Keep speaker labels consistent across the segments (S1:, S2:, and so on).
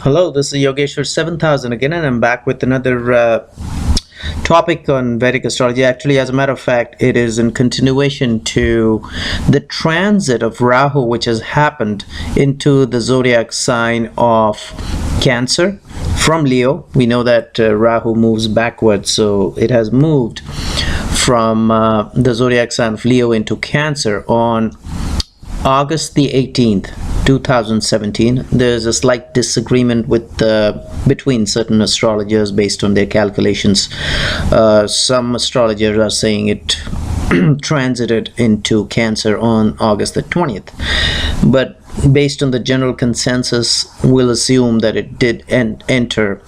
S1: Hello, this is Yogeshwar 7000 again, and I'm back with another topic on Vedic astrology. Actually, as a matter of fact, it is in continuation to the transit of Rahu, which has happened into the zodiac sign of Cancer from Leo. We know that Rahu moves backwards, so it has moved from the zodiac sign of Leo into Cancer on August the 18th. 2017. There's a slight disagreement between certain astrologers based on their calculations. Some astrologers are saying it transited into Cancer on August the 20th, but based on the general consensus, we'll assume that it did enter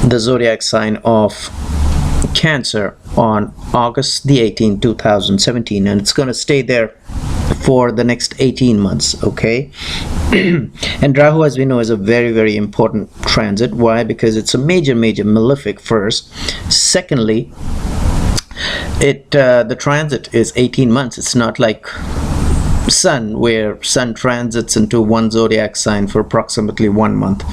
S1: the zodiac sign of Cancer on August the 18th, 2017, and it's going to stay there for the next 18 months. Okay. And Rahu, as we know, is a very important transit. Why? Because it's a major malefic first. Secondly, the transit is 18 months. It's not like Sun, where Sun transits into one zodiac sign for approximately 1 month.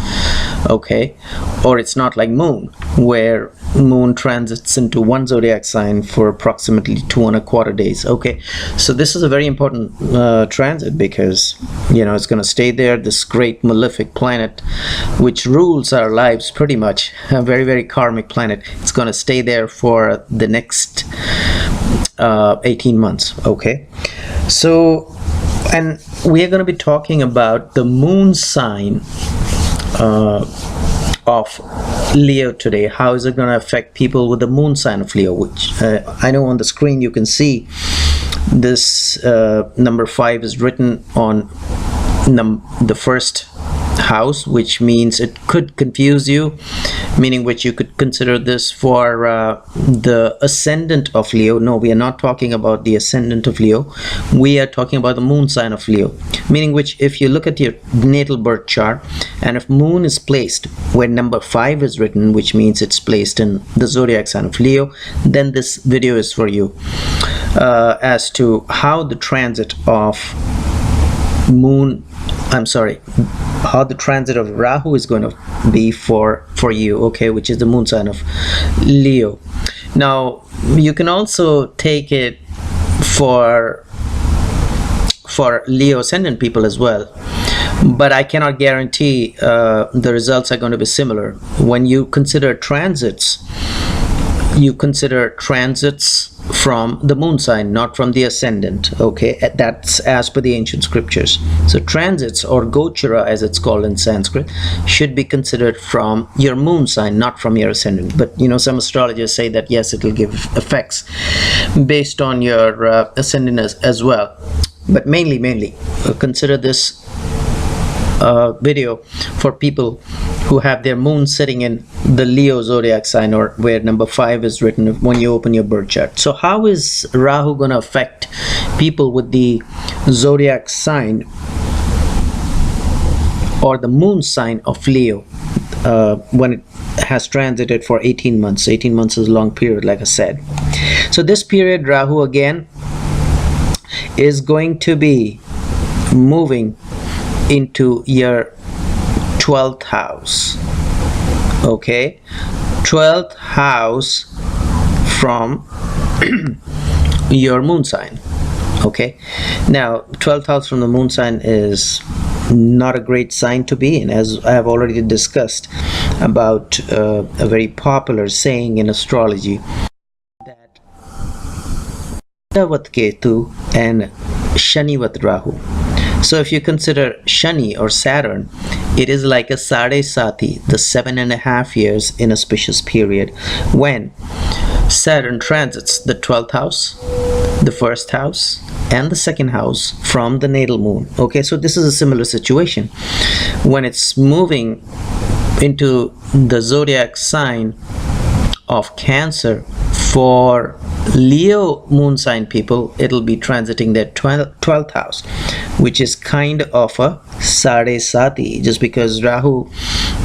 S1: Okay. Or it's not like Moon, where Moon transits into one zodiac sign for approximately 2¼ days. Okay, so this is a very important transit because it's going to stay there, this great malefic planet which rules our lives pretty much, a very karmic planet. It's going to stay there for the next 18 months. Okay, so, and we are going to be talking about the moon sign of Leo today. How is it going to affect people with the moon sign of Leo, which I know on the screen you can see this number 5 is written on the first house, which means it could confuse you, meaning which you could consider this for the ascendant of Leo. No, we are not talking about the ascendant of Leo. We are talking about the moon sign of Leo, meaning which if you look at your natal birth chart, and if moon is placed where number 5 is written, which means it's placed in the zodiac sign of Leo, then this video is for you as to how the transit of how the transit of Rahu is going to be for you, okay, which is the moon sign of Leo. Now, you can also take it for Leo ascendant people as well, but I cannot guarantee the results are going to be similar. When you consider transits, you consider transits from the moon sign, not from the ascendant. Okay, that's as per the ancient scriptures. So transits, or gochara as it's called in Sanskrit, should be considered from your moon sign, not from your ascendant. But some astrologers say that yes, it will give effects based on your ascendant as well. But mainly consider this video for people who have their moon sitting in the Leo zodiac sign, or where number 5 is written when you open your birth chart. So how is Rahu going to affect people with the zodiac sign or the moon sign of Leo when it has transited for 18 months? 18 months is a long period, like I said. So this period, Rahu again is going to be moving into your 12th house. Okay, 12th house from your moon sign. Okay, now 12th house from the moon sign is not a great sign to be in, as I have already discussed about a very popular saying in astrology that Vat Ketu and Shanivat Rahu. So if you consider Shani or Saturn, it is like a Sade Sati, the 7.5 years inauspicious period, when Saturn transits the 12th house, the first house, and the second house from the natal moon. Okay, so this is a similar situation. When it's moving into the zodiac sign of Cancer, for Leo moon sign people, it'll be transiting their 12th house, which is kind of a Sade Sati, just because Rahu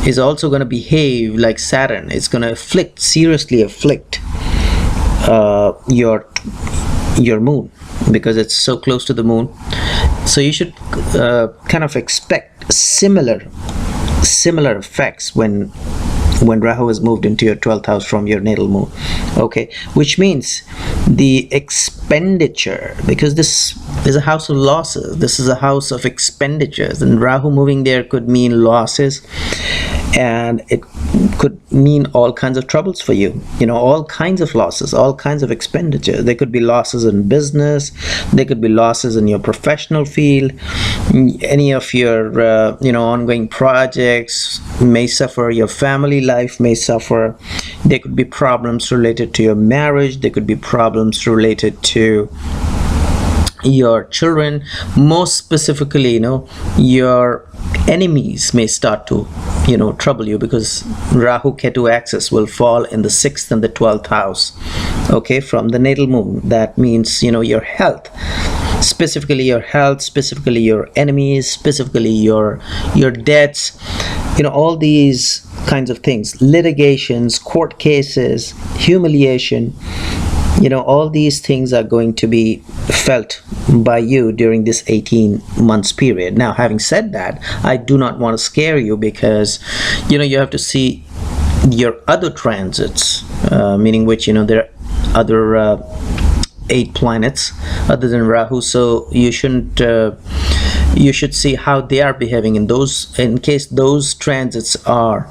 S1: is also going to behave like Saturn. It's going to seriously afflict your moon, because it's so close to the moon. So you should kind of expect similar similar effects when Rahu is moved into your 12th house from your natal moon. Okay, which means the expenditure, because this is a house of losses, this is a house of expenditures, and Rahu moving there could mean losses, and it could mean all kinds of troubles for you, all kinds of losses, all kinds of expenditure. There could be losses in business, there could be losses in your professional field, any of your ongoing projects may suffer, your family life may suffer, there could be problems related to your marriage, there could be problems related to your children. Most specifically, your enemies may start to trouble you, because Rahu Ketu axis will fall in the 6th and the 12th house, okay, from the natal moon. That means your health, specifically your health, specifically your enemies, specifically your debts, all these kinds of things, litigations, court cases, humiliation, all these things are going to be felt by you during this 18 months period. Now, having said that, I do not want to scare you, because you have to see your other transits, meaning which there are other 8 planets other than Rahu, so you shouldn't you should see how they are behaving in case those transits are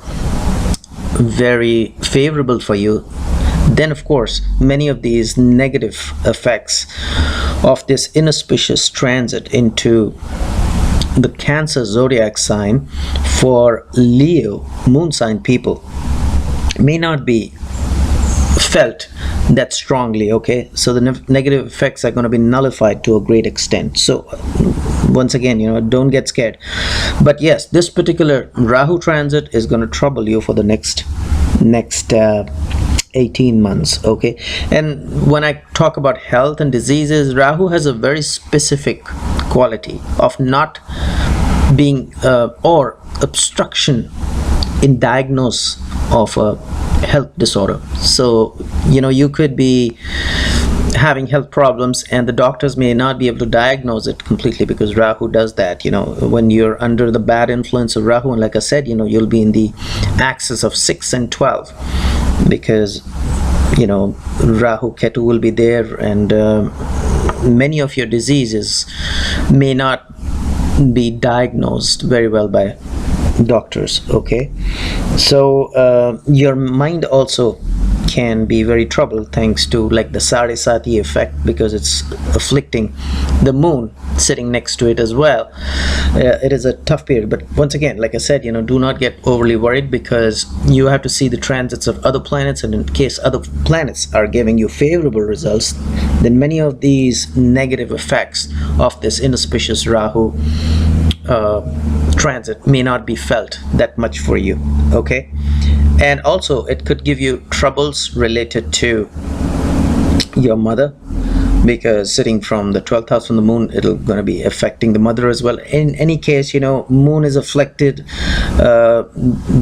S1: very favorable for you. Then of course many of these negative effects of this inauspicious transit into the Cancer zodiac sign for Leo moon sign people may not be felt that strongly, okay? So the negative effects are going to be nullified to a great extent. So once again, don't get scared. But yes, this particular Rahu transit is going to trouble you for the next 18 months, okay? And when I talk about health and diseases, Rahu has a very specific quality of not being or obstruction in diagnosis of a health disorder. So you could be having health problems and the doctors may not be able to diagnose it completely, because Rahu does that. When you're under the bad influence of Rahu, and like I said, you'll be in the axis of 6 and 12, because Rahu Ketu will be there, and many of your diseases may not be diagnosed very well by doctors, okay? So your mind also can be very troubled thanks to like the Sati effect, because it's afflicting the moon sitting next to it as well. It is a tough period, but once again, like I said, do not get overly worried, because you have to see the transits of other planets, and in case other planets are giving you favorable results, then many of these negative effects of this inauspicious Rahu transit may not be felt that much for you, okay? And also it could give you troubles related to your mother, because sitting from the 12th house from the moon, it'll going to be affecting the mother as well. In any case, moon is afflicted,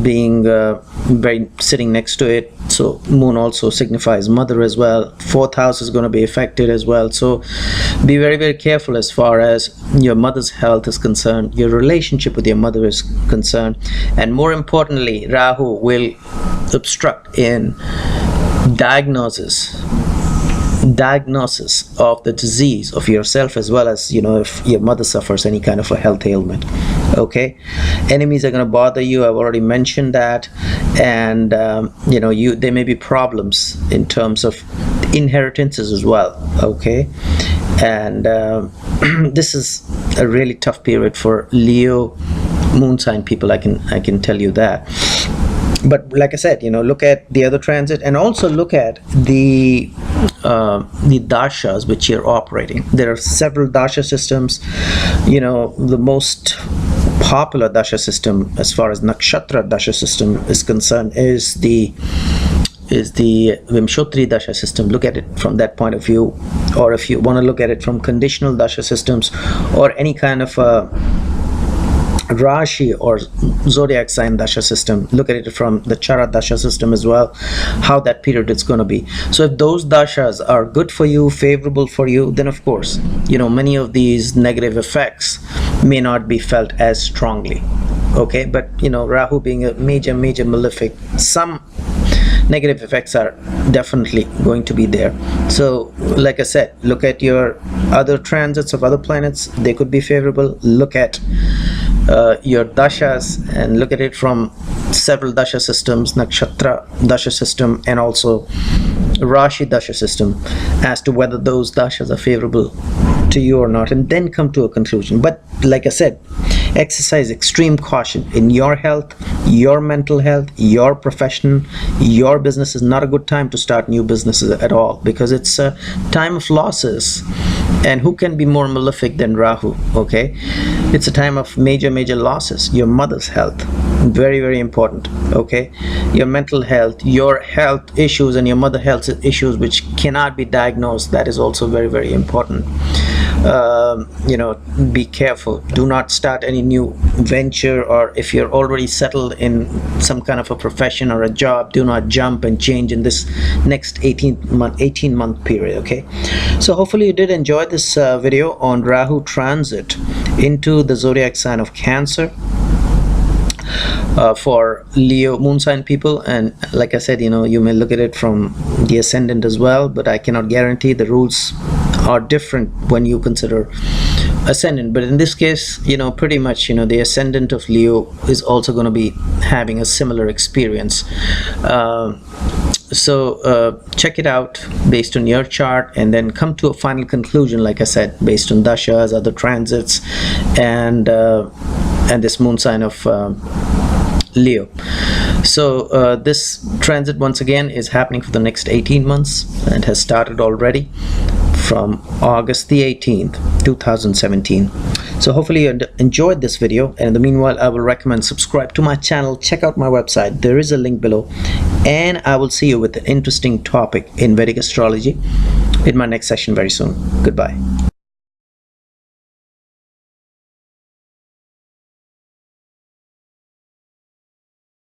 S1: being very sitting next to it, so moon also signifies mother as well. 4th house is going to be affected as well, so be very, very careful as far as your mother's health is concerned, your relationship with your mother is concerned. And more importantly, Rahu will obstruct in diagnosis of the disease of yourself, as well as if your mother suffers any kind of a health ailment, okay? Enemies are going to bother you, I've already mentioned that. And there may be problems in terms of inheritances as well, okay? And this is a really tough period for Leo moon sign people, I can tell you that. But like I said, look at the other transit, and also look at the dashas which you're operating. There are several dasha systems. The most popular dasha system as far as nakshatra dasha system is concerned is the Vimshotri dasha system. Look at it from that point of view. Or if you want to look at it from conditional dasha systems, or any kind of Rashi or zodiac sign dasha system, look at it from the Chara dasha system as well, how that period is going to be. So if those dashas are good for you, favorable for you, then of course, many of these negative effects may not be felt as strongly. okay? But you know, Rahu being a major malefic, some negative effects are definitely going to be there. So like I said, look at your other transits of other planets, they could be favorable. Look at your dashas and look at it from several dasha systems, nakshatra dasha system, and also Rashi dasha system, as to whether those dashas are favorable to you or not, and then come to a conclusion. But like I said, exercise extreme caution in your health, your mental health, your profession. Your business is not a good time to start new businesses at all, because it's a time of losses. And who can be more malefic than Rahu? Okay, it's a time of major losses. Your mother's health, very important. Okay, your mental health, your health issues, and your mother health issues which cannot be diagnosed, that is also very important. You know, be careful. Do not start any new venture, or if you're already settled in some kind of a profession or a job, do not jump and change in this next 18 month period. Okay, so hopefully you did enjoy this video on Rahu transit into the zodiac sign of Cancer. For Leo moon sign people, and like I said, you know, you may look at it from the ascendant as well, but I cannot guarantee. The rules are different when you consider ascendant, but in this case, you know, pretty much, you know, the ascendant of Leo is also going to be having a similar experience. So check it out based on your chart, and then come to a final conclusion, like I said, based on dashas, other transits, and this moon sign of Leo. So this transit once again is happening for the next 18 months, and has started already from August the 18th 2017. So hopefully you enjoyed this video, and in the meanwhile, I will recommend subscribe to my channel, check out my website, there is a link below, and I will see you with an interesting topic in Vedic astrology in my next session very soon. Goodbye.